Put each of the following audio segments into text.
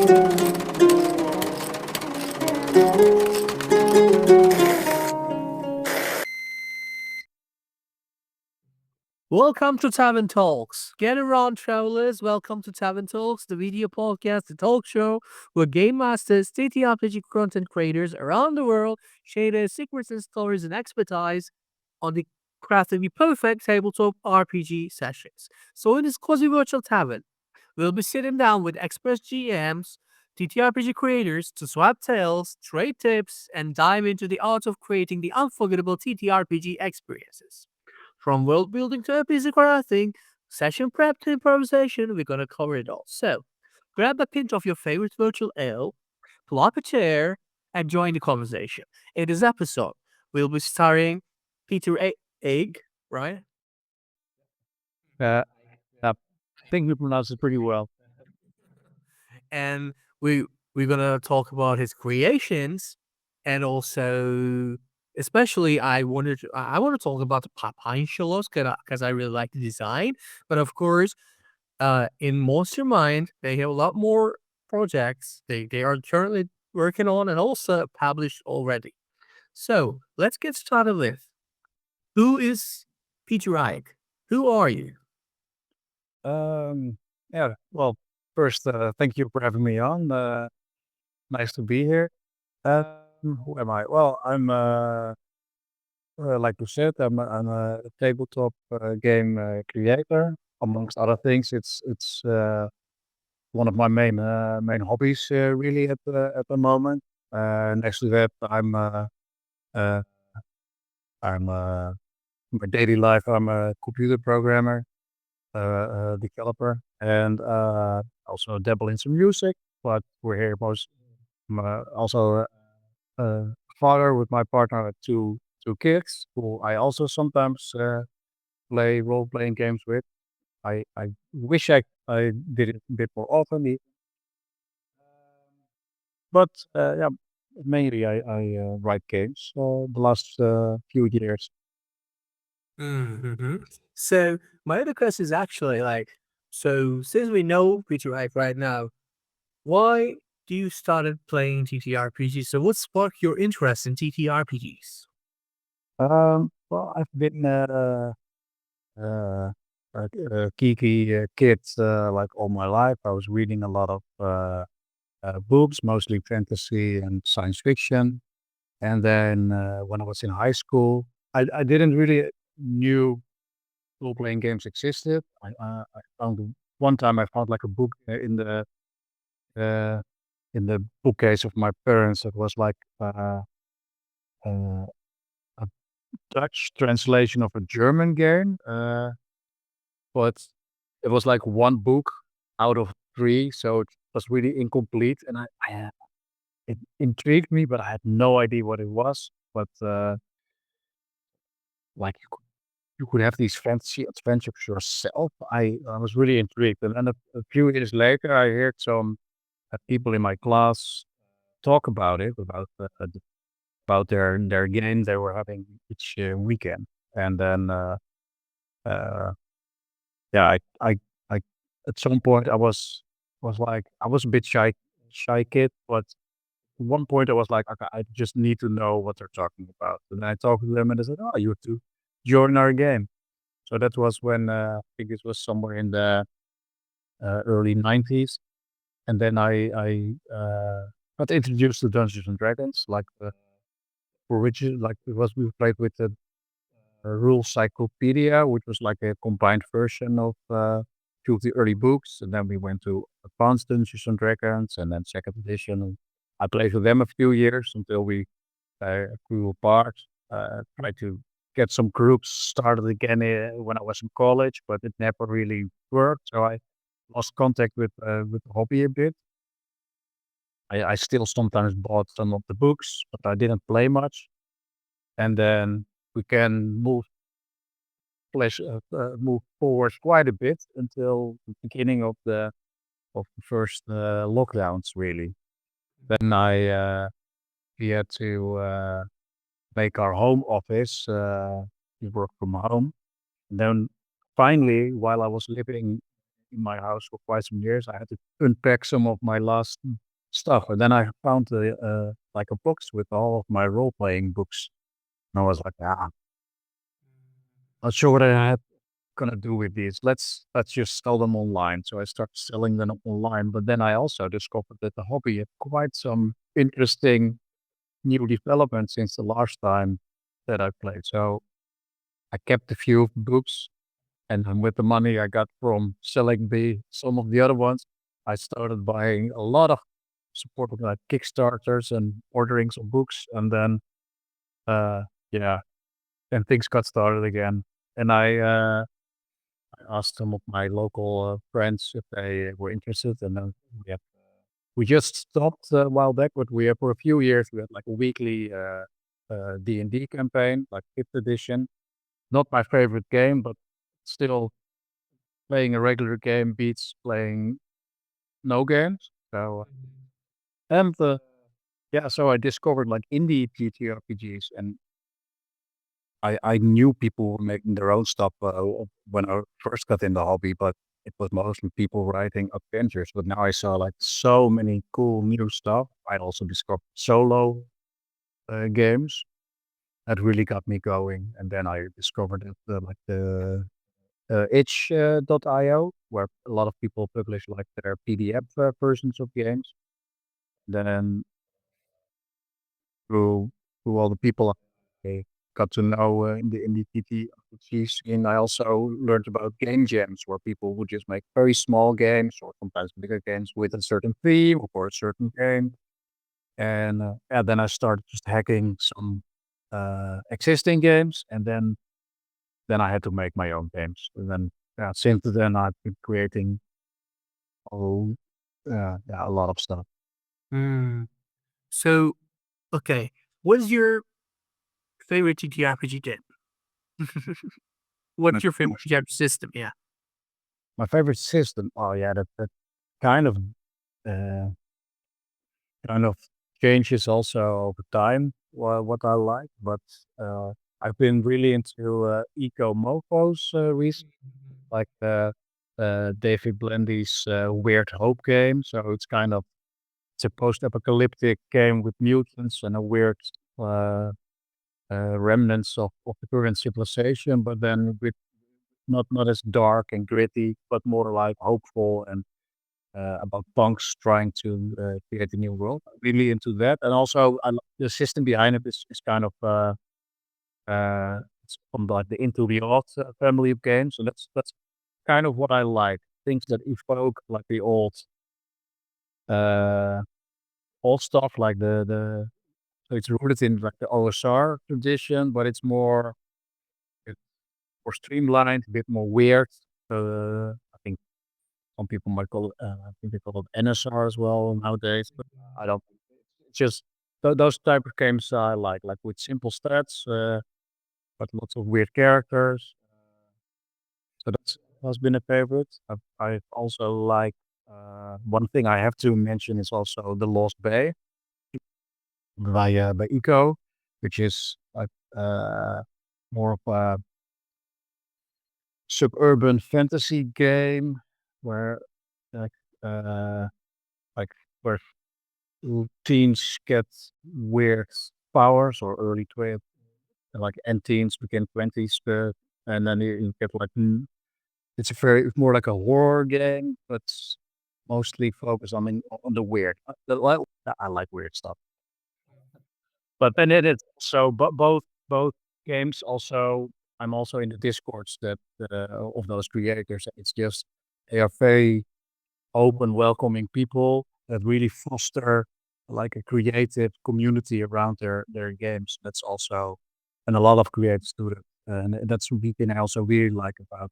Welcome to Tavern Talks. Get around, travelers. Welcome to Tavern Talks, the video podcast, the talk show where game masters, TTRPG content creators around the world share their secrets and stories and expertise on the crafting the perfect tabletop RPG sessions. So, in this cozy virtual tavern, we'll be sitting down with expert GMs, TTRPG creators to swap tales, trade tips, and dive into the art of creating the unforgettable TTRPG experiences. From world building to epic crafting, session prep to improvisation, we're gonna cover it all. So, grab a pinch of your favorite virtual ale, pull up a chair, and join the conversation. In this episode, we'll be starring Egg, right? Uh, I think we pronounced it pretty well. And we're gonna talk about his creations, and also, especially, I want to talk about the Pine Shallows because I really like the design. But of course, in Monster Mind, they have a lot more projects they are currently working on and also published already. So let's get started with who is Peter Ike? Who are you? Um, yeah, well, first, thank you for having me on. Nice to be here. Who am I? Well, like you said, I'm a tabletop game creator. Amongst other things, it's one of my main hobbies, really at the moment. Next to that, uh, I'm in my daily life, I'm a computer programmer. Developer, and also dabble in some music. But we're here most. I'm also a father with my partner, two kids, who I also sometimes play role playing games with. I wish I did it a bit more often, but yeah, mainly I write games the last few years. Mm-hmm. So my other question is actually like, so since we know Peter Ike right now, why do you started playing TTRPGs? So what sparked your interest in TTRPGs? Well, I've been uh, a geeky kid like all my life. I was reading a lot of books, mostly fantasy and science fiction. And then when I was in high school, I didn't really knew role playing games existed. I found one time I found like a book uh, in the bookcase of my parents. It was like uh, a Dutch translation of a German game. But it was like one book out of 3, so it was really incomplete, and it intrigued me, but I had no idea what it was. But, like, you could have these fantasy adventures yourself. I was really intrigued, and then a few years later, I heard some, people in my class talk about it, about their game they were having each, weekend, and then, uh yeah, I at some point I was like I was a bit shy kid, but at one point I was like, "Okay, I just need to know what they're talking about." And then I talked to them and they said, "Oh, you have to join our game." So that was when, I think it was somewhere in the, early '90s, and then I got introduced to Dungeons& and Dragons, like, the origin like, it was we played with the Rule Cyclopedia, which was like a combined version of few of the early books. And then we went to Advanced Dungeons and Dragons and then second edition. And I played with them a few years until we grew apart. Tried to get some groups started again when I was in college, but it never really worked. So I lost contact with the hobby a bit. I still sometimes bought some of the books, but I didn't play much. And then we can move forward quite a bit until the beginning of the first lockdowns. Really, then I we had to make our home office. We work from home. And then finally, while I was living in my house for quite some years. I had to unpack some of my last stuff, and then I found like a box with all of my role playing books, and I was like, ah, not sure what I had gonna do with these. Let's just sell them online. So I started selling them online, but then I also discovered that the hobby had quite some interesting new developments since the last time that I played. So I kept a few books, and then with the money I got from selling the some of the other ones, I started buying a lot of supported like Kickstarters and ordering some books, and then uh yeah, then things got started again. And I asked some of my local friends if they were interested, and then yeah, we just stopped a while back, but we for a few years we had like a weekly D&D campaign, like fifth edition. Not my favorite game, but still playing a regular game beats playing no games. So and yeah, so I discovered like indie TTRPGs, and I knew people were making their own stuff when I first got in the hobby, but it was mostly people writing adventures. But now I saw like so many cool new stuff. I also discovered solo games that really got me going, and then I discovered that like the itch.io, where a lot of people publish like their PDF versions of games. Then through through all the people I got to know in the TTRPG scene, I also learned about game jams, where people would just make very small games or sometimes bigger games with a certain theme or for a certain game. And yeah, then I started just hacking some existing games, and then I had to make my own games. And then yeah, since then I've been creating oh yeah, a lot of stuff. Mm. So, okay, what is your favorite TTRPG game? My, What's your favorite TTRPG system? Yeah. my favorite system, oh yeah, that kind of uh, kind of changes also over time what I like, but I've been really into eco mofos recently, like David Blendy's Weird Hope game. So it's a post-apocalyptic game with mutants and a weird uh, remnants of the current civilization, but then with not as dark and gritty, but more like hopeful and about punks trying to create a new world. Really into that, and also the system behind it is kind of it's from like the Into the Odd family of games, so that's kind of what I like. Things that evoke like the uh, old stuff, like the so it's rooted in like the OSR tradition, but it's more streamlined, a bit more weird. I think some people might call it, I think they call it NSR as well nowadays, but I don't. It's just those type of games I like with simple stats, but lots of weird characters. So that's has been a favorite. I've also like one thing I have to mention is also the Lost Bay by Eco, which is like more of a suburban fantasy game where like uh like where teens get weird powers or early 20s, like and teens begin 20s, and then you get like it's more like a horror game, but mostly focused on the weird. Well, I like weird stuff, but then it is so. But both games also, I'm also in the discords that of those creators. It's just they are very open, welcoming people that really foster like a creative community around their games. That's also, and a lot of creators do that, and that's one thing I also really like about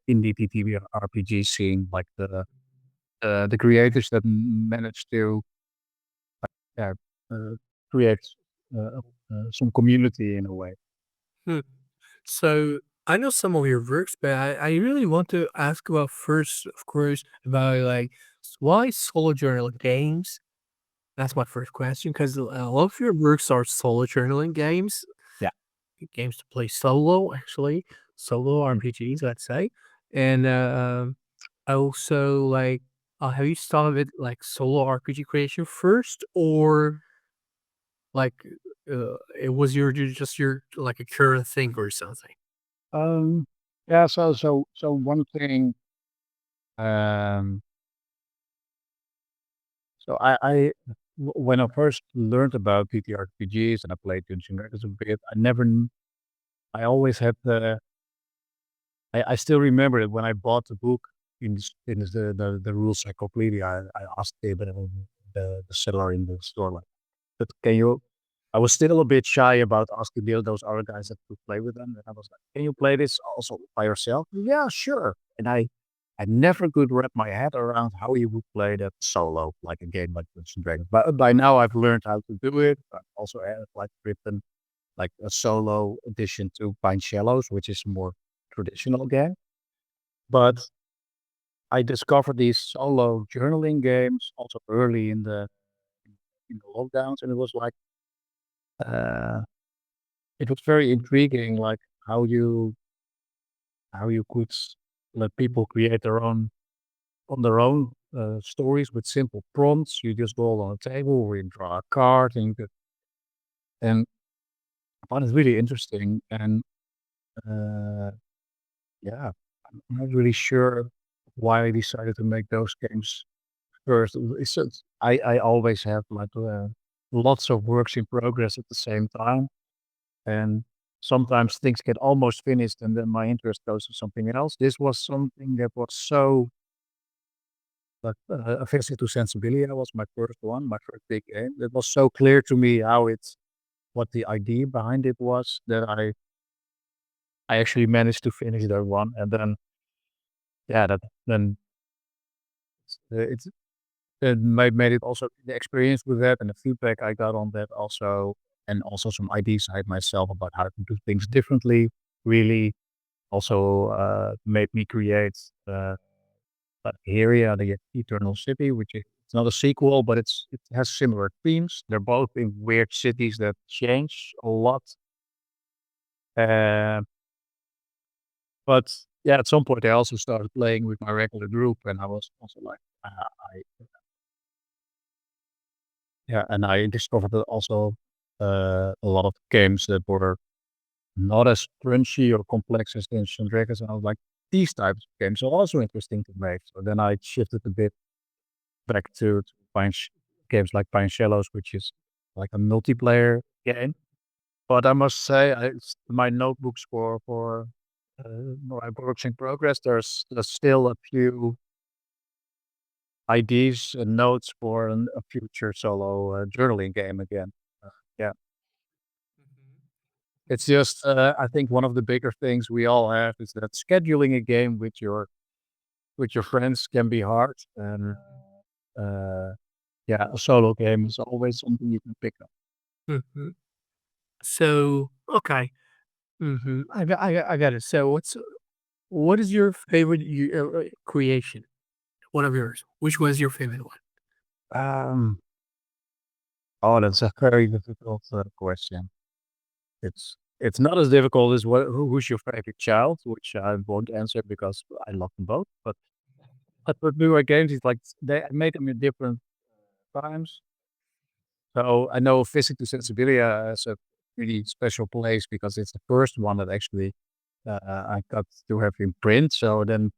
indie TTV RPG scene, like the creators that manage to yeah, uh, create some community in a way. Hmm. So I know some of your works, but I really want to ask about first, of course, about like why solo journaling games? That's my first question because a lot of your works are solo journaling games, Yeah. games to play solo, actually, solo Mm. RPGs, let's say. And Also, like, have you started with like solo RPG creation first, or like it was just your like a current thing or something? Um, yeah, so one thing, um, so when I first learned about TTRPGs and I played Dungeons and Dragons a bit, I always had I still remember it when I bought the book in the rules encyclopedia. I asked the seller in the store like, "But can you?" I was still a bit shy about asking those other guys that could play with them, and I was like, "Can you play this also by yourself?" "Yeah, sure." And I never could wrap my head around how you would play that solo, like a game like Dungeons& and Dragons. But by now I've learned how to do it. I've also like written like a solo addition to Pine Shallows, which is a more traditional game. But I discovered these solo journaling games also early in the lockdowns, and uh, it was very intriguing, like how you could let people create their own stories with simple prompts. You just roll on a table, or you draw a card, and I found it really interesting. And uh, yeah, I'm not really sure why I decided to make those games first. I always have like lots of works in progress at the same time, and sometimes things get almost finished, and then my interest goes to something else. This was something that was so like a visit to Sensibilia was my first one, my first big game. It was so clear to me what the idea behind it was that I actually managed to finish that one, and then yeah, that then it's it made it also the experience with that and the feedback I got on that also, and also some ideas I had myself about how to do things differently, really also, made me create, Valkyria, the Eternal City, which is it's not a sequel, but it has similar themes. They're both in weird cities that change a lot. Uh, but yeah, at some point I also started playing with my regular group, and I was also like, I yeah, and I discovered that also a lot of games that were not as crunchy or complex as Dungeons& and Dragons, and I was like, these types of games are also interesting to make. So then I shifted a bit back to Pine Sh games like Pine Shallows, which is like a multiplayer game. But I must say, my notebooks my works in progress, there's still a few ideas and notes for a future solo, journaling game again. Yeah. It's just, I think one of the bigger things we all have is that scheduling a game with your friends can be hard, and, uh, yeah, a solo game is always something you can pick up. Mhm. So, okay. I got it. So, what is your favorite creation? One of yours. Which was your favorite one? Um, oh, that's a very difficult, question. It's not as difficult as who's your favorite child, which I won't answer because I love them both. But with newer games, it's like they I made them in different times. So I know Physics to Sensibilia has a really special place because it's the first one that actually I got to have in print. So then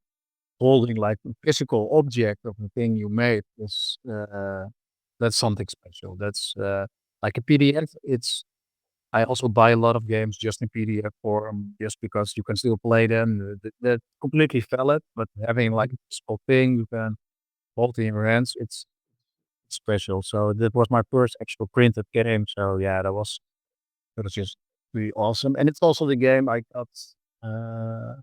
holding like a physical object of the thing you made is that's something special. That's like a PDF. I also buy a lot of games just in PDF form, just because you can still play them. They're completely valid, but having like a physical thing you can hold in your hands, it's special. So that was my first actual printed game. So yeah, that was just really awesome. And it's also the game uh,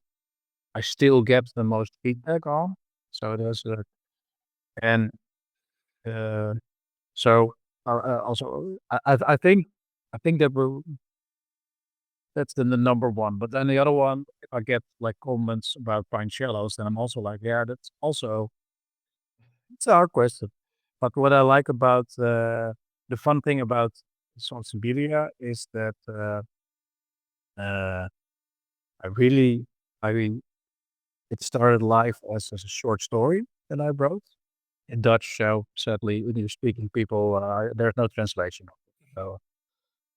I still get the most feedback on. So there's and uh, so also I think that's the number one. But then the other one, if I get like comments about Pine Shallows, then I'm also like, yeah, that's also it's a hard question. But what I like about the fun thing about Sensibilia is that uh, I really I it started life as a short story that I wrote in Dutch. So sadly, English speaking people, there's no translation of it. So,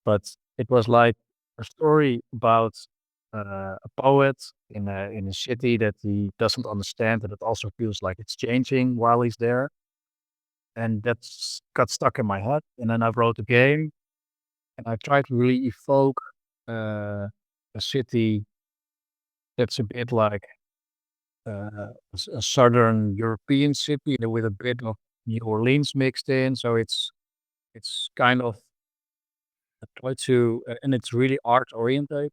but it was like a story about a poet in a city that he doesn't understand, and it also feels like it's changing while he's there. And that's got stuck in my head. And then I wrote a game, and I tried to really evoke a city that's a bit like a southern European city with a bit of New Orleans mixed in. So it's kind of I try to, and it's really oriented.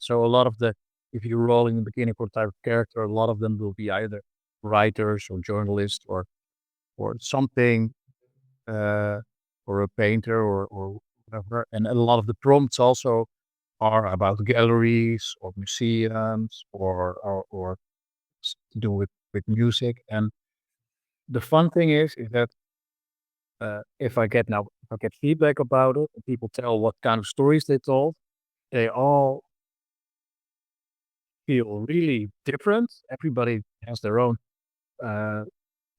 So a lot of the if you roll in the beginning for type of character, a lot of them will be either writers or journalists or something, uh, or a painter or whatever. And a lot of the prompts also are about galleries or museums or to do with music. And the fun thing is that if I get feedback about it, and people tell what kind of stories they told, they all feel really different. Everybody has their own uh,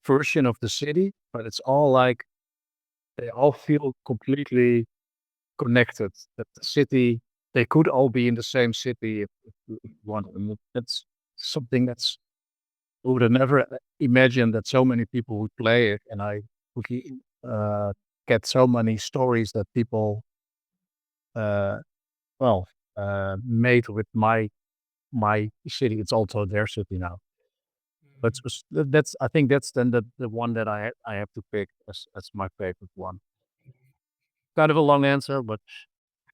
version of the city, but it's all like they all feel completely connected. That the city, they could all be in the same city if you want. And that's something that's I would have never imagined that so many people would play it, and I would get so many stories that people uh, well made with my city. It's also their city now. But that's I think that's then the one that I have to pick as my favorite one. Kind of a long answer, but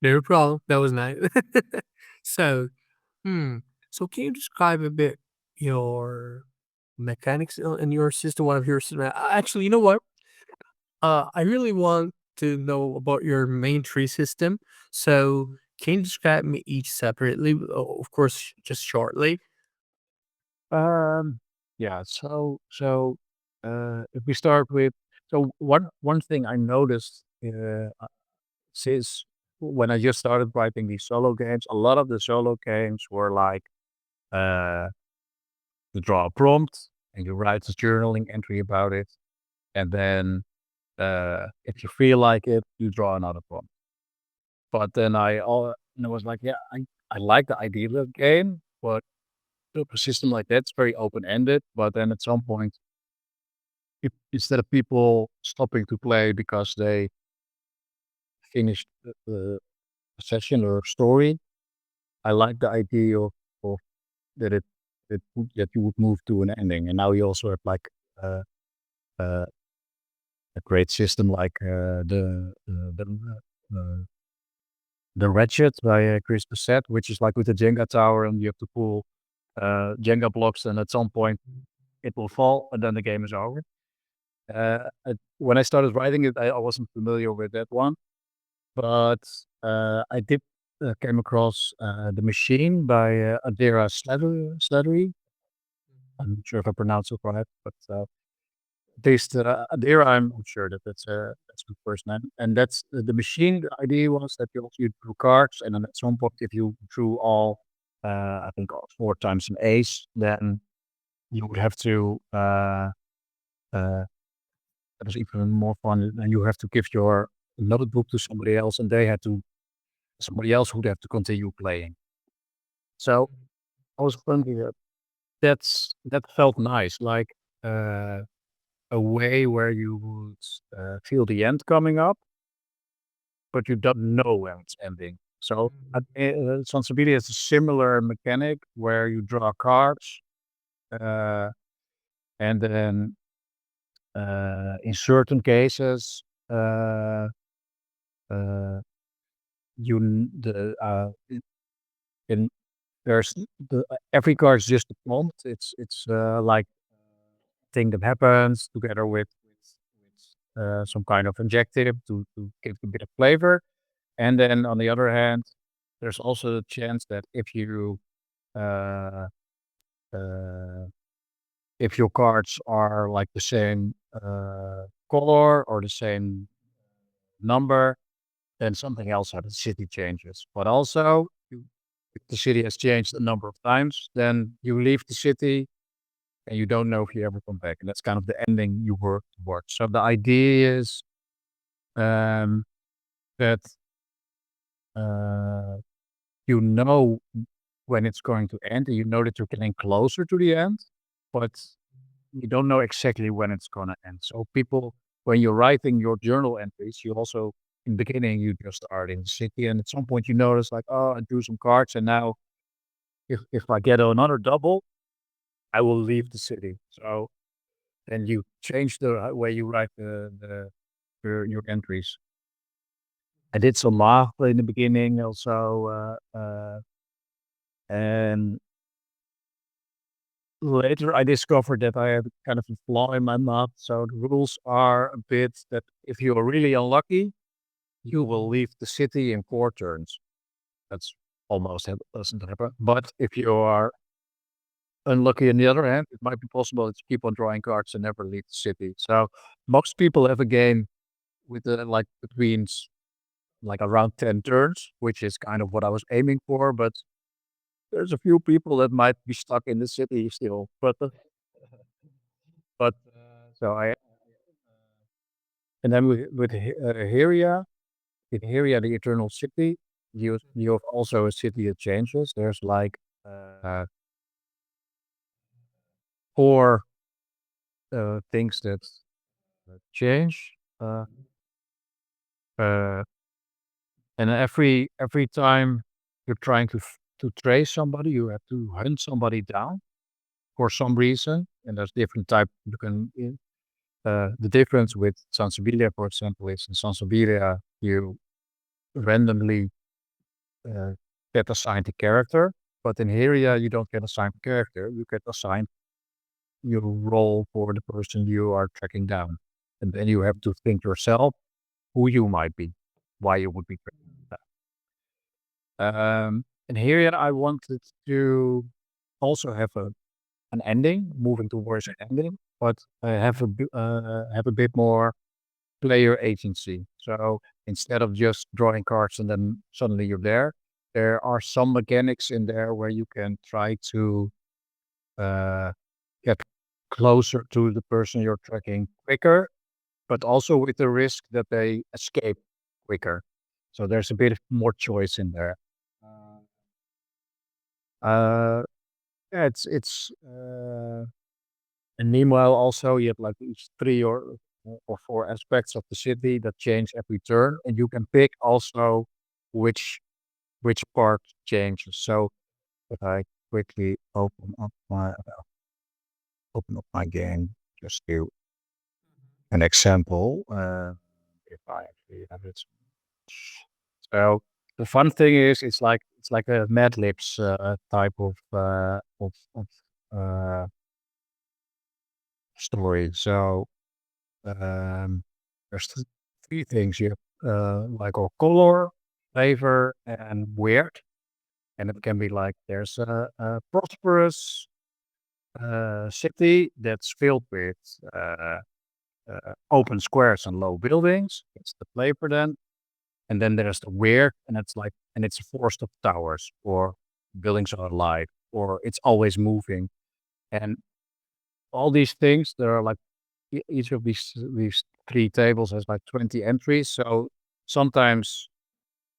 No problem. That was nice. So, hmm. So can you describe a bit your mechanics in your system, one of your system? Actually, you know what? I really want to know about your main tree system. So can you describe me each separately? Of course, just shortly. um, yeah. So if we start with one thing I noticed since when I just started writing these solo games, a lot of the solo games were like uh, you draw a prompt and you write a journaling entry about it, and then if you feel like it, you draw another prompt. But then I was like, yeah, I like the idea of the game, but a system like that's very open ended. But then at some point, if, instead of people stopping to play because they finished the session or story, I like the idea of that that you would move to an ending, and now you also have like uh, uh, a great system like uh, the Ratchet by Chris Bassett, which is like with the Jenga tower, and you have to pull Jenga blocks, and at some point it will fall, and then the game is over. When I started writing it, I wasn't familiar with that one, but I did came across the Machine by Adira Slattery. I'm not sure if I pronounced it right, but this Adira, I'm sure that that's the first name, and that's the Machine. The idea was that you drew cards, and then at some point, if you drew all, I think all 4 times an ace, then you would have to. Uh, that was even more fun. And you have to give your notebook to somebody else, and they had to somebody else would have to continue playing. So I was thinking that that felt nice, like uh, a way where you would feel the end coming up, but you don't know when it's ending. So Sensibility is a similar mechanic where you draw cards, uh, and then in certain cases, uh, uh, you n- the in there's every card is just a prompt. It's like thing that happens together with some kind of objective to give a bit of flavor. And then on the other hand, there's also the chance that uh, uh, if your cards are like the same color or the same number, then something else happens. City changes, but also if the city has changed a number of times, then you leave the city and you don't know if you ever come back. And that's kind of the ending you work towards. So the idea is um, that uh, you know when it's going to end, and you know that you're getting closer to the end, but you don't know exactly when it's gonna end. So people, when you're writing your journal entries, you also in the beginning you just start in the city, and at some point you notice like, oh, I do some cards, and now if I get another double, I will leave the city. So then you change the way you write your entries. I did some math in the beginning also, and later I discovered that I have kind of a flaw in my math. So the rules are a bit that if you are really unlucky, you will leave the city in 4 turns. That's almost doesn't happen. But if you are unlucky on the other hand, it might be possible that you keep on drawing cards and never leave the city. So most people have a game with like between like around 10 turns, which is kind of what I was aiming for. But there's a few people that might be stuck in the city still. But so I and then with Heria, in Heria, the Eternal City, you have also a city that changes. There's like uh, 4 things that change, uh, and every time you're trying to trace somebody, you have to hunt somebody down for some reason, and there's different type you can. The difference with Sansibilia, for example, is in Sansibilia you randomly uh, get assigned a character, but in Heria you don't get assigned a character. You get assigned your role for the person you are tracking down, and then you have to think yourself who you might be, why you would be tracking down. And Heria, I wanted to also have an ending, moving towards an ending, but have a bit more player agency. So instead of just drawing cards and then suddenly you're there are some mechanics in there where you can try to uh, get closer to the person you're tracking quicker, but also with the risk that they escape quicker. So there's a bit of more choice in there. Uh, yeah, and meanwhile also you have like these 3 or 4 aspects of the city that change every turn, and you can pick also which part changes. So if I quickly open up my game just to an example, if I actually have it. So the fun thing is it's like a Mad Libs type of uh, story. So there's 3 things you have, like a color, flavor, and weird. And it can be like there's a prosperous city that's filled with open squares and low buildings. It's the flavor then. And then there's the weird, and it's a forest of towers, or buildings are alive, or it's always moving. And all these things, there are like each of these 3 tables has like 20 entries. So sometimes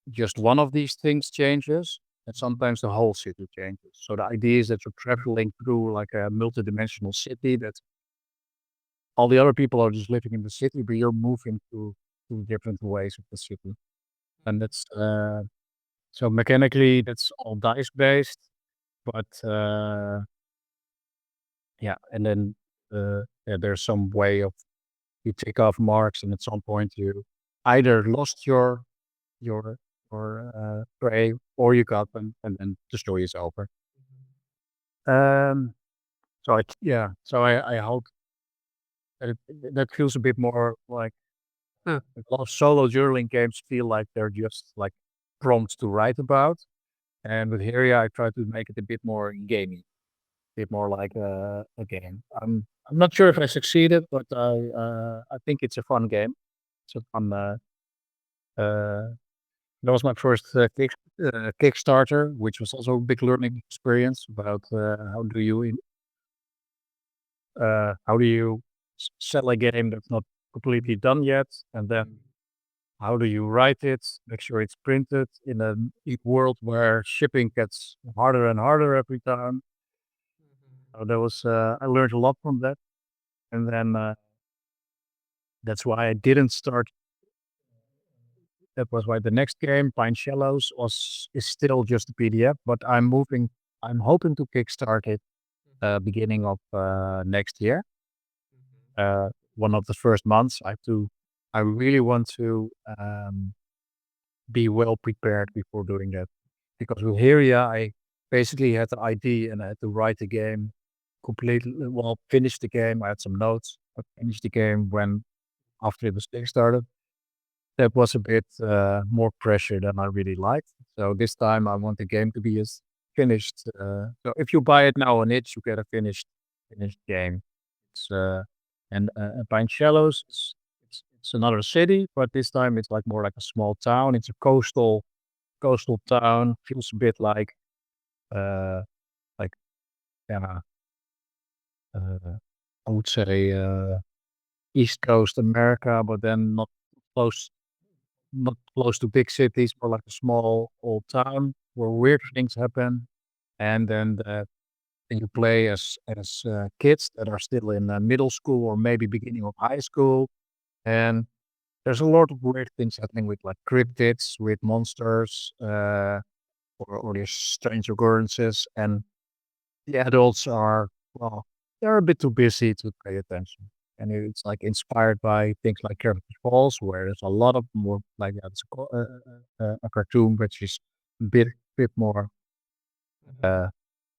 just one of these things changes, and sometimes the whole city changes. So the idea is that you're traveling through like a multidimensional city that all the other people are just living in the city, but you're moving to different ways of the city. And that's so mechanically that's all dice based, but yeah, and then yeah, there's some way of you take off marks, and at some point you either lost your prey or you got them, and then the story is over. Um, so I hope that that feels a bit more like Huh. a lot of solo journaling games feel like they're just like prompts to write about, and with Heria I try to make it a bit more gamey, a bit more like a game. I'm not sure if I succeeded, but I think it's a fun game. It's a fun That was my first Kickstarter, which was also a big learning experience about how do you sell a game that's not completely done yet, and then how do you write it, make sure it's printed in a world where shipping gets harder and harder every time. So that was I learned a lot from that, and then that's why I didn't start. That was why the next game, Pine Shallows, was is still just a PDF, but I'm moving. I'm hoping to kickstart it beginning of next year. One of the first months, I have to. I really want to be well prepared before doing that, because with Heria, I basically had the idea and I had to write the game completely. Well, finish the game. I had some notes. I finished the game when after it was kickstarted. That was a bit more pressure than I really liked. So this time I want the game to be as finished. So if you buy it now on itch, you get a finished game. It's and Pine Shallows, it's another city, but this time it's like more like a small town. It's a coastal town. Feels a bit uh like yeah, uh, I would say East Coast America, but then close not close to big cities, more like a small old town where weird things happen. And then you play as kids that are still in middle school or maybe beginning of high school. And there's a lot of weird things happening with like cryptids, with monsters, or there's strange occurrences. And the adults are, well, they're a bit too busy to pay attention. And it's like inspired by things like Gravity Falls, where there's a lot of more like it's a cartoon, which is bit more. Uh,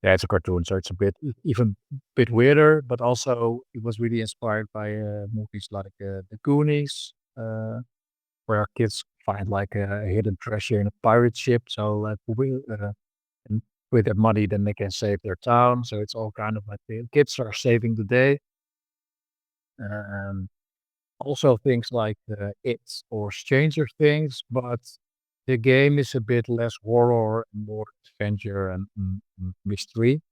yeah, it's a cartoon, so it's a bit even bit weirder. But also, it was really inspired by movies like The Goonies, where kids find like a hidden treasure in a pirate ship. So and with that money, then they can save their town. So it's all kind of like the kids are saving the day. Um, Also things like It or Stranger Things, but the game is a bit less horror and more adventure and mystery,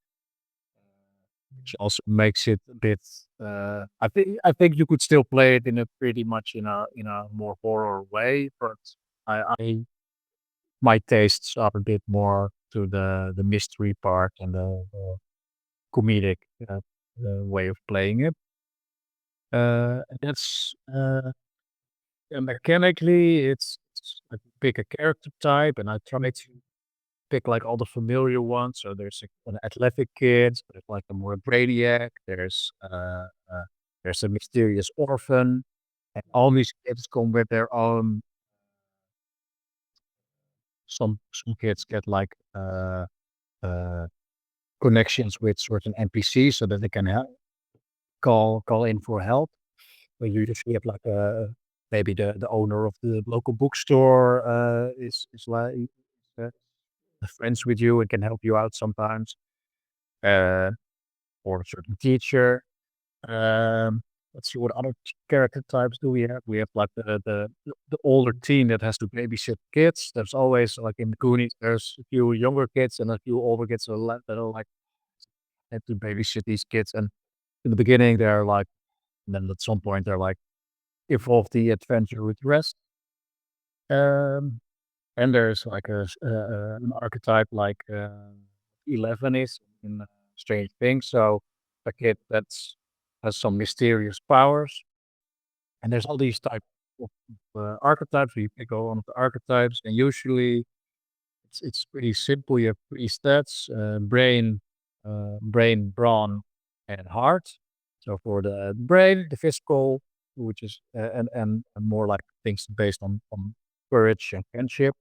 which also makes it a bit. I think you could still play it in a pretty much in a more horror way, but I my tastes are a bit more to the mystery part and the comedic way of playing it. That's mechanically, I pick a character type and I try to pick like all the familiar ones. So there's an athletic kid, there's like a more brainiac, there's a mysterious orphan, and all these kids come with their own. Some kids get like uh, connections with certain NPCs so that they can call in for help. When you usually have like maybe the owner of the local bookstore is like uh, friends with you and can help you out sometimes, uh, or a certain teacher. Let's see what other character types do we have. We have like the older teen that has to babysit kids. There's always like in the Goonies, there's a few younger kids and a few older kids that are like have to babysit these kids. And in the beginning, they're like, and then at some point, they're like evolve the adventure with the rest. Um, and there's like an archetype like 11 is in Strange Things. So a kid that's has some mysterious powers. And there's all these type of archetypes. So you pick one of the archetypes, and usually it's pretty simple. You have three stats: brain, brawn, and heart. So for the brain, the physical, which is and more like things based on courage and friendship.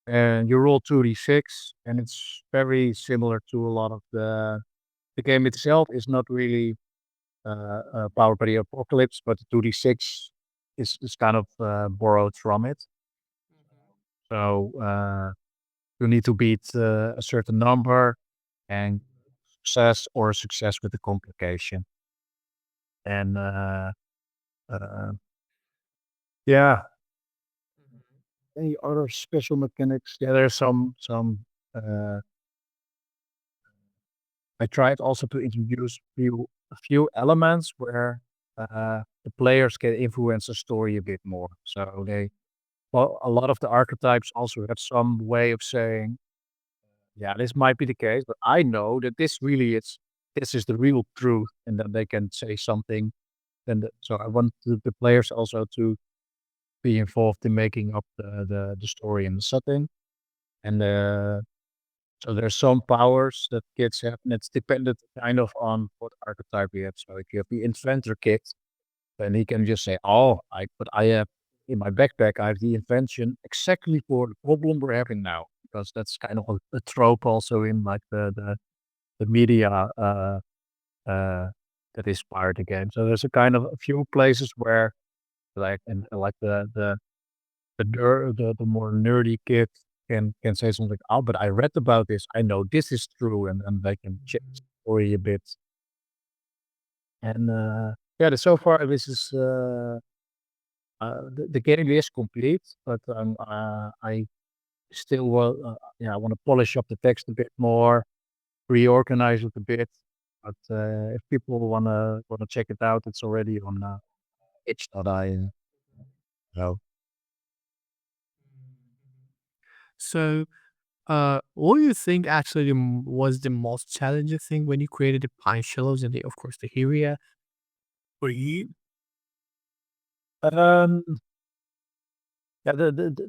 And you roll 2d6, and it's very similar to a lot of the game itself is not really powered by the apocalypse, but the 2d6 is kind of borrowed from it. So you need to beat a certain number and success with the complication. And uh, yeah, any other special mechanics? Yeah, there's some. Uh, I tried also to introduce a few elements where the players can influence the story a bit more. So well, a lot of the archetypes also have some way of saying, yeah, this might be the case, but I know that this is the real truth, and then they can say something. So I want the players also to be involved in making up the story and the setting. And so there's some powers that kids have, and it's dependent kind of on what archetype you have. So if you have the inventor kid, then he can just say, "Oh, I have in my backpack, I have the invention exactly for the problem we're having now." Because that's kind of a trope also in like the media uh, that inspired the game. So there's a kind of a few places where like the more nerdy kid can say something, "Oh, but I read about this. I know this is true," and they can change the story a bit. And, yeah, so far this is, the game is complete, but, I still yeah, I wanna polish up the text a bit more, reorganize it a bit. But, if people wanna check it out, it's already on, itch.io. So, So, what do you think actually was the most challenging thing when you created the Pine Shallows and of course, the Hyria for you? um, yeah,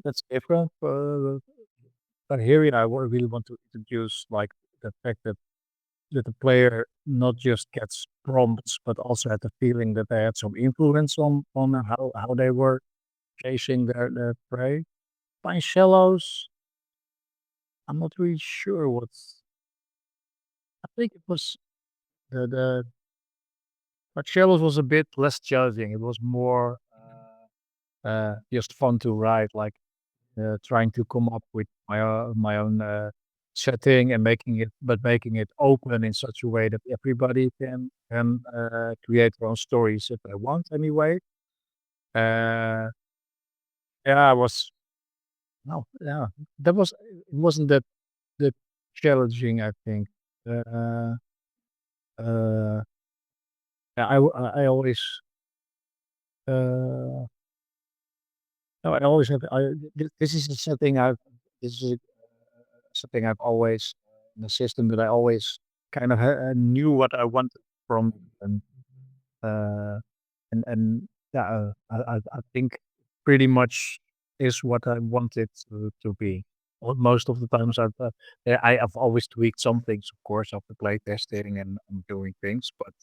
that's different, but here, I really want to introduce, like, the fact that the player not just gets prompts, but also had the feeling that they had some influence on how they were chasing their prey. Pine Shallows, I'm not really sure what's I think it was the Pine Shallows was a bit less challenging. It was more, just fun to write, like, trying to come up with my own, setting and making it open in such a way that everybody can create their own stories if they want anyway. Uh, yeah, I was no, yeah, it wasn't that challenging, I think. Uh, uh, yeah, I always, uh, no, I always have this is the setting this is something I've always the system that I always kind of knew what I wanted from, uh, and yeah, I think pretty much is what I wanted to be. Most of the times yeah, I've always tweaked some things, of course, after play testing and doing things, but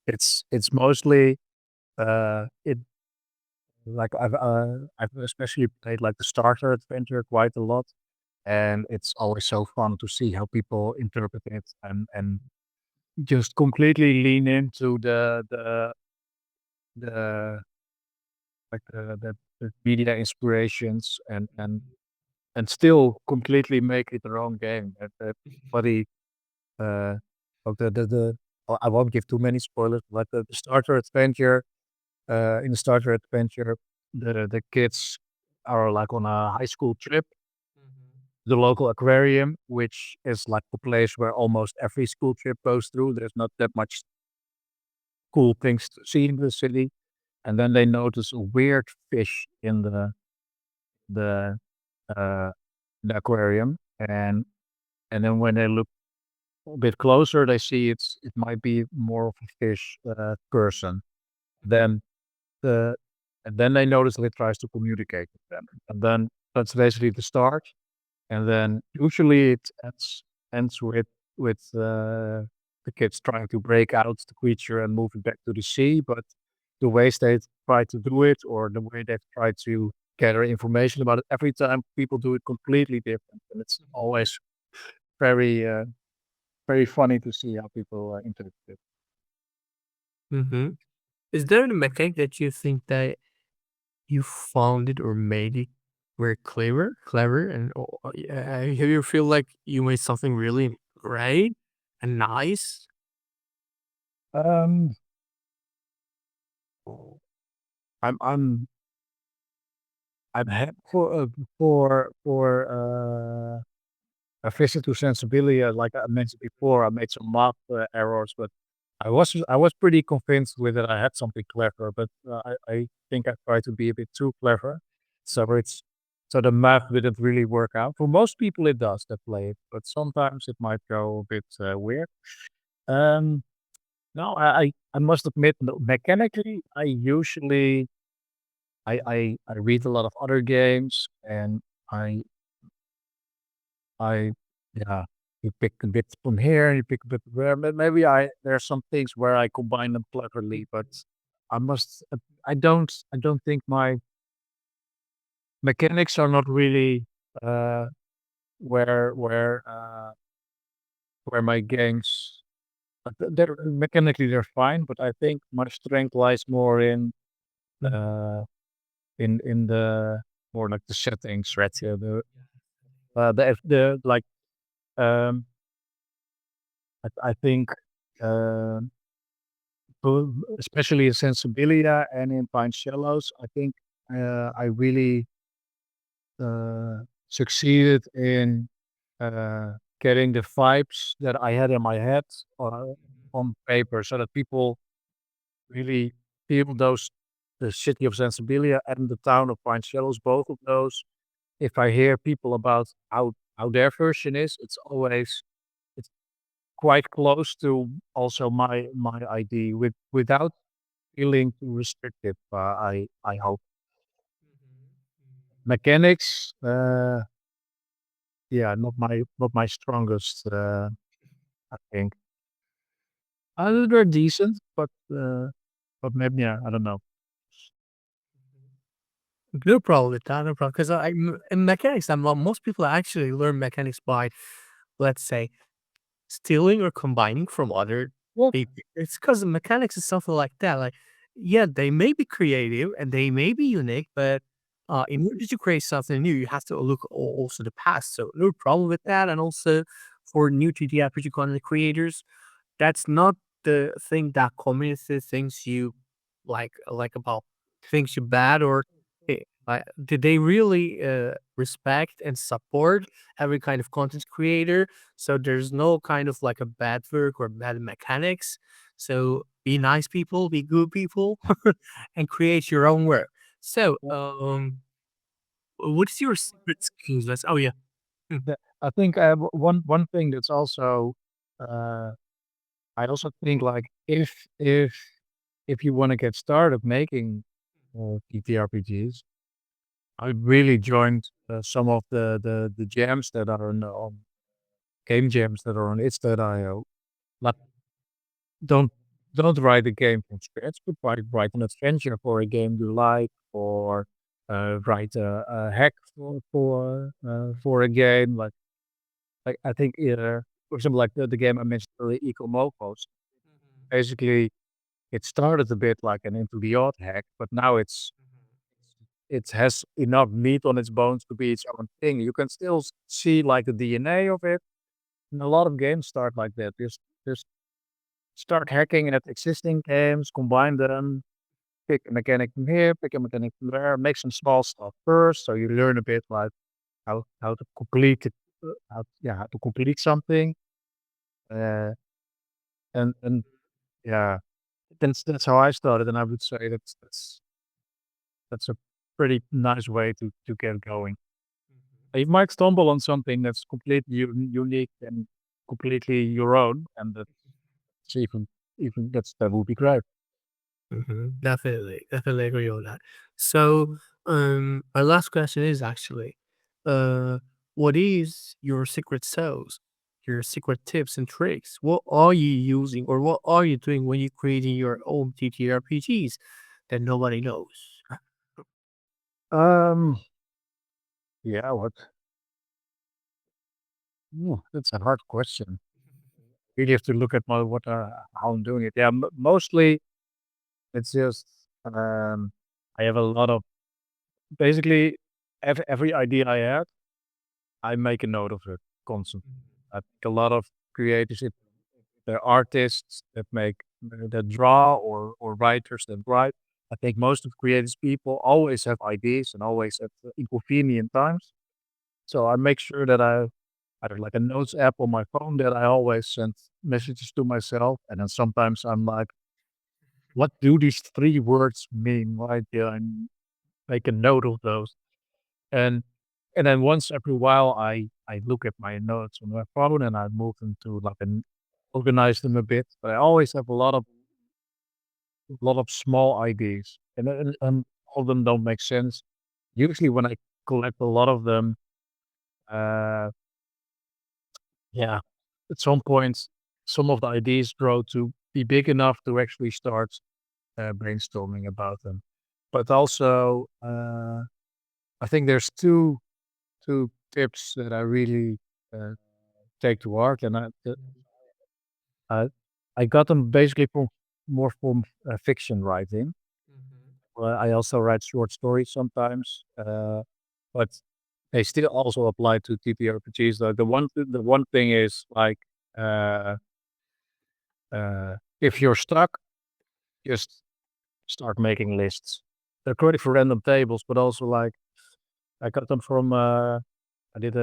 it's mostly it like I've especially played like the starter adventure quite a lot, and it's always so fun to see how people interpret it and just completely lean into the like the media inspirations and still completely make it their own game. That buddy, uh, of the I won't give too many spoilers, but the starter adventure, in the starter adventure, the kids are like on a high school trip, the local aquarium, which is like the place where almost every school trip goes through. There's not that much cool things to see in the city. And then they notice a weird fish in the uh the aquarium. And then when they look a bit closer, they see it might be more of a fish person. Then the and then they notice that it tries to communicate with them. And then that's basically the start. And then usually it ends with the kids trying to break out the creature and move it back to the sea, but the ways they try to do it or the way they try to gather information about it, every time people do it completely different, and it's always very, very funny to see how people, interpret it. Mhm. Is there any mechanic that you think that you found it or made it very clever, and have you feel like you made something really great and nice? Um, I'm I've had for a visit to Sensibilia, like I mentioned before, I made some math errors, but I was pretty convinced with it. I had something clever, but I think I tried to be a bit too clever. So so the math didn't really work out. For most people, it does that play it, but sometimes it might go a bit weird. Um, no, I must admit, no, mechanically, I usually I read a lot of other games and I I yeah, you pick a bit from here, you pick a bit there. Maybe there are some things where I combine them cleverly, but I must I don't think my mechanics are not really uh where where uh where my games they're mechanically they're fine, but I think my strength lies more uh in the more like the settings, right? Yeah, the like um I think uh especially in Sensibilia and in Pine Shallows, I think I really succeeded in getting the vibes that I had in my head on paper, so that people really feel those the city of Sensibilia and the town of Pine Shallows, both of those. If I hear people about how their version is, it's quite close to also my ID without feeling too restrictive, I hope. Mechanics, yeah, not my strongest, I think. They're decent, but maybe, yeah, I don't know. No problem with that, no problem. Because in mechanics, most people actually learn mechanics by, let's say, stealing or combining from other Well, people. It's because mechanics is something like that. Like, yeah, they may be creative and they may be unique, but in order to create something new, you have to look also the past. So no problem with that. And also for new 2D RPG content creators, that's not the thing that community thinks you about thinks you bad or like did they really respect and support every kind of content creator, so there's no kind of like a bad work or bad mechanics. So be nice people, be good people, and create your own work. So what is your secret skills? Oh yeah. Mm. I think one thing that's also uh, I also think like if you want to get started making TTRPGs, I really joined some of the jams that are on game jams that are on itch.io. Like don't don't write a game from scratch, but write an adventure for a game you like, or write a hack for a game. Like I think for example, like the game I mentioned earlier, Ecomofos. Basically, it started a bit like an into the odd hack, but now it has enough meat on its bones to be its own thing. You can still see like the DNA of it, and a lot of games start like that. Just start hacking at existing games, combine them, pick a mechanic from here, pick a mechanic from there, make some small stuff first, so you learn a bit like how to complete it, how to complete something, uh, and yeah, that's how I started, and I would say that's a pretty nice way to get going. You might stumble on something that's completely unique and completely your own, and that's even that would be great. Definitely, definitely agree on that. So, my last question is actually, uh, what is your secret sauce, your secret tips and tricks? What are you using or what are you doing when you're creating your own TTRPGs that nobody knows? Um, yeah, that's a hard question. Really have to look at how I'm doing it. Yeah, mostly it's just I have a lot of basically every idea I have, I make a note of it constantly. I think a lot of creators, they're artists that draw or writers that write. I think most of creative people always have ideas and always at inconvenient times. So I make sure that I have like a notes app on my phone that I always send messages to myself. And then sometimes I'm like, what do these three words mean? Why do I make a note of those? And and then once every while I look at my notes on my phone and I move them to like an organize them a bit. But I always have a lot of small ideas, and all of them don't make sense. Usually, when I collect a lot of them, uh, yeah, at some point, some of the ideas grow to be big enough to actually start brainstorming about them. But also, I think there's two tips that I really uh, take to heart, and I I got them basically from more from fiction writing. Mhm. Well, I also write short stories sometimes, but they still also apply to TTRPGs. The one thing is like, uh, if you're stuck, just start making lists. They're great for random tables, but also like I got them from. I did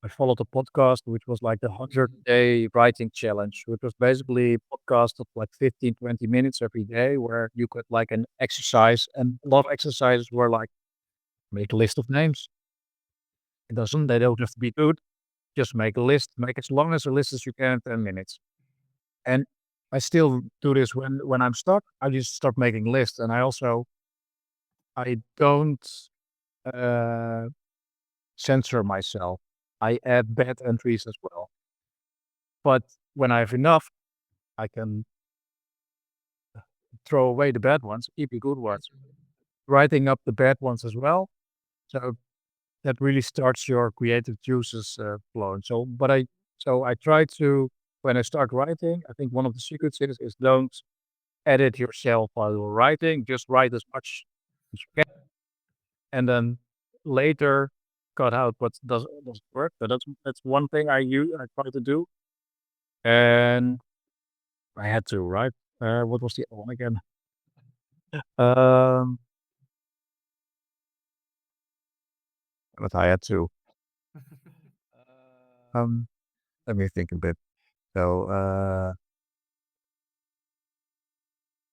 I followed a podcast which was like the 100-day writing challenge, which was basically a podcast of like 15, 20 minutes every day where you could like an exercise, and a lot of exercises were like make a list of names. They don't have to be good. Just make a list. Make as long as a list as you can, 10 minutes. And I still do this when I'm stuck. I just start making lists, and I don't uh, censor myself. I add bad entries as well. But when I have enough, I can throw away the bad ones, keep the good ones, writing up the bad ones as well. So that really starts your creative juices flowing. So I try to, when I start writing, I think one of the secrets is don't edit yourself while you're writing. Just write as much as you can, and then later cut out what doesn't work. So that's one thing I try to do. And I had to write. What was the other one again? Um, but I had to. Um, Let me think a bit. So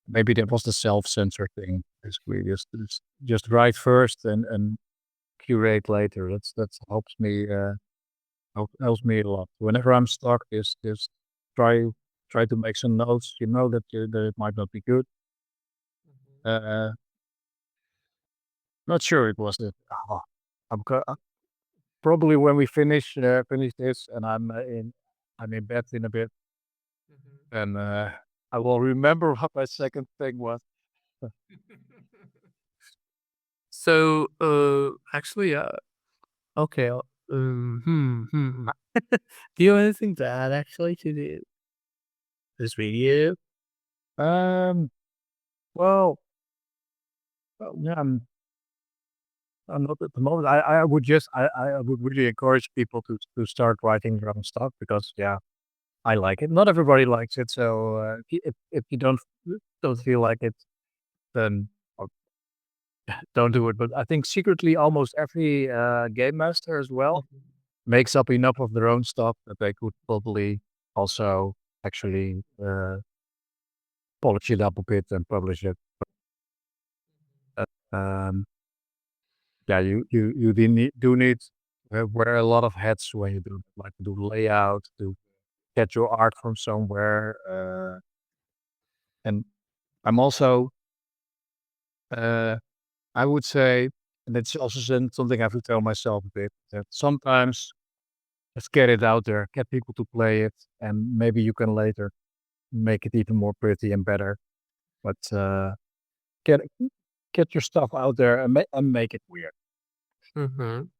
maybe that was the self-censor thing. Basically, just write first and curate later. That's helps me a lot. Whenever I'm stuck, just try try to make some notes. You know that it might not be good. Uh, Not sure it was it. Probably when we finish this and I'm in bed in a bit, and I will remember what my second thing was. So, actually, okay. Do you have anything to add actually to this video? Um, well, yeah, I'm not at the moment. I would really encourage people to start writing their own stuff because yeah, I like it. Not everybody likes it, so if you don't feel like it, then uh, don't do it. But I think secretly, almost every game master as well Mhm. makes up enough of their own stuff that they could probably also actually polish it up a bit and publish it. Um, yeah, you do need to wear a lot of hats when you do like do layout, to get your art from somewhere. And I'm also, uh, I would say, and it's also something I have to tell myself a bit that sometimes just get it out there, get people to play it, and maybe you can later make it even more pretty and better. But get get your stuff out there and make it weird. Mhm.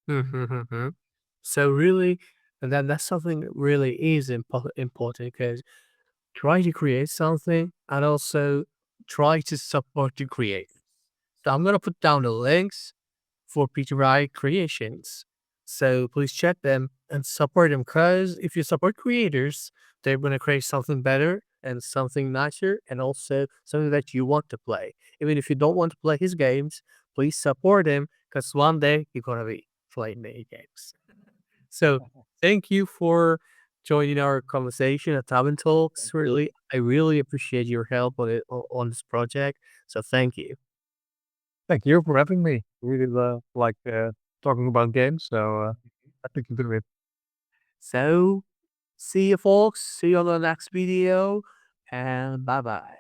Mhm, mhm. So really, and then that's something that really is important because try to create something and also try to support the creators. So I'm gonna put down the links for PTRI creations. So please check them and support them because if you support creators, they're gonna create something better and something nicer, and also something that you want to play. Even if you don't want to play his games, please support him because one day you're gonna be playing the games. So thank you for joining our conversation at Tavern Talks. Thank you. I really appreciate your help on on this project. So thank you. Thank you for having me. Really like talking about games, so I think you do it. So see you folks. See you on the next video and bye bye.